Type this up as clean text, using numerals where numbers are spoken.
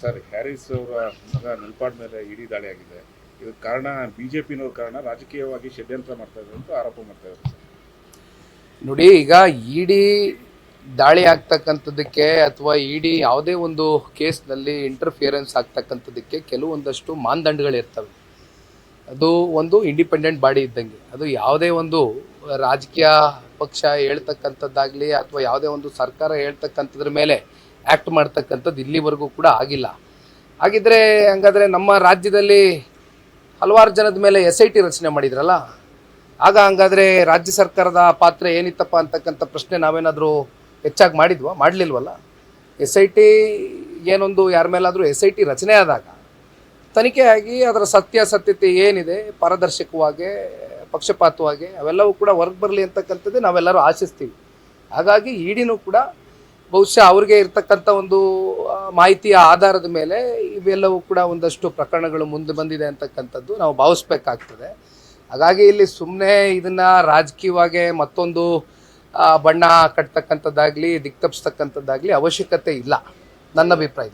Sir, Harris ಅವರ ಮಗ ನಲ್ಪಾಡ್ ಮೇಲೆ ಇಡಿ ದಾಳಿ ಆಗಿದೆ. ಇದಕ್ಕೆ ಕಾರಣ ಬಿಜೆಪಿನವ್ರ ಕಾರಣ ರಾಜಕೀಯವಾಗಿ ಷಡ್ಯಂತ್ರ ಮಾಡ್ತಾ ಇದ್ದಾರೆ ಅಂತ ಆರೋಪ ಮಾಡ್ತಾ ಇದ್ದಾರೆ ಸರ್. ನೋಡಿ, ಈಗ ಇಡಿ ದಾಳಿ ಆಗ್ತಕ್ಕಂಥದ್ದಕ್ಕೆ ಅಥವಾ ಇಡಿ ಯಾವುದೇ ಒಂದು ಕೇಸ್ನಲ್ಲಿ ಇಂಟರ್ಫಿಯರೆನ್ಸ್ ಆಗ್ತಕ್ಕಂಥದ್ದಕ್ಕೆ ಕೆಲವೊಂದಷ್ಟು ಮಾನದಂಡಗಳಿರ್ತವೆ. ಅದು ಒಂದು ಇಂಡಿಪೆಂಡೆಂಟ್ ಬಾಡಿ ಇದ್ದಂಗೆ. ಅದು ಯಾವುದೇ ಒಂದು ರಾಜಕೀಯ ಪಕ್ಷ ಹೇಳ್ತಕ್ಕಂಥದ್ದಾಗಲಿ ಅಥವಾ ಯಾವುದೇ ಒಂದು ಸರ್ಕಾರ ಹೇಳ್ತಕ್ಕಂಥದ್ರ ಮೇಲೆ ಆ್ಯಕ್ಟ್ ಮಾಡ್ತಕ್ಕಂಥದ್ದು ಇಲ್ಲಿವರೆಗೂ ಕೂಡ ಆಗಿಲ್ಲ. ಹಾಗಿದ್ರೆ ಹಂಗಾದರೆ ನಮ್ಮ ರಾಜ್ಯದಲ್ಲಿ ಹಲವಾರು ಜನದ ಮೇಲೆ SIT ರಚನೆ ಮಾಡಿದ್ರಲ್ಲ, ಆಗ ಹಂಗಾದರೆ ರಾಜ್ಯ ಸರ್ಕಾರದ ಪಾತ್ರ ಏನಿತ್ತಪ್ಪ ಅಂತಕ್ಕಂಥ ಪ್ರಶ್ನೆ ನಾವೇನಾದರೂ ಹೆಚ್ಚಾಗಿ ಮಾಡಿದ್ವಾ? ಮಾಡಲಿಲ್ವಲ್ಲ. SIT ಏನೊಂದು ಯಾರ ಮೇಲಾದರೂ SIT ರಚನೆ ಆದಾಗ ತನಿಖೆ ಆಗಿ ಅದರ ಸತ್ಯಾಸತ್ಯತೆ ಏನಿದೆ ಪಾರದರ್ಶಕವಾಗಿ ಪಕ್ಷಪಾತವಾಗಿ ಅವೆಲ್ಲವೂ ಕೂಡ ಹೊರಗೆ ಬರಲಿ ಅಂತಕ್ಕಂಥದ್ದೇ ನಾವೆಲ್ಲರೂ ಆಶಿಸ್ತೀವಿ. ಹಾಗಾಗಿ ಇಡಿನೂ ಕೂಡ ಬಹುಶಃ ಅವ್ರಿಗೆ ಇರ್ತಕ್ಕಂಥ ಒಂದು ಮಾಹಿತಿಯ ಆಧಾರದ ಮೇಲೆ ಇವೆಲ್ಲವೂ ಕೂಡ ಒಂದಷ್ಟು ಪ್ರಕರಣಗಳು ಮುಂದೆ ಬಂದಿದೆ ಅಂತಕ್ಕಂಥದ್ದು ನಾವು ಭಾವಿಸ್ಬೇಕಾಗ್ತದೆ. ಹಾಗಾಗಿ ಇಲ್ಲಿ ಸುಮ್ಮನೆ ಇದನ್ನು ರಾಜಕೀಯವಾಗಿ ಮತ್ತೊಂದು ಬಣ್ಣ ಕಟ್ತಕ್ಕಂಥದ್ದಾಗಲಿ ದಿಕ್ತಪ್ಪಿಸ್ತಕ್ಕಂಥದ್ದಾಗಲಿ ಅವಶ್ಯಕತೆ ಇಲ್ಲ ನನ್ನ ಅಭಿಪ್ರಾಯ.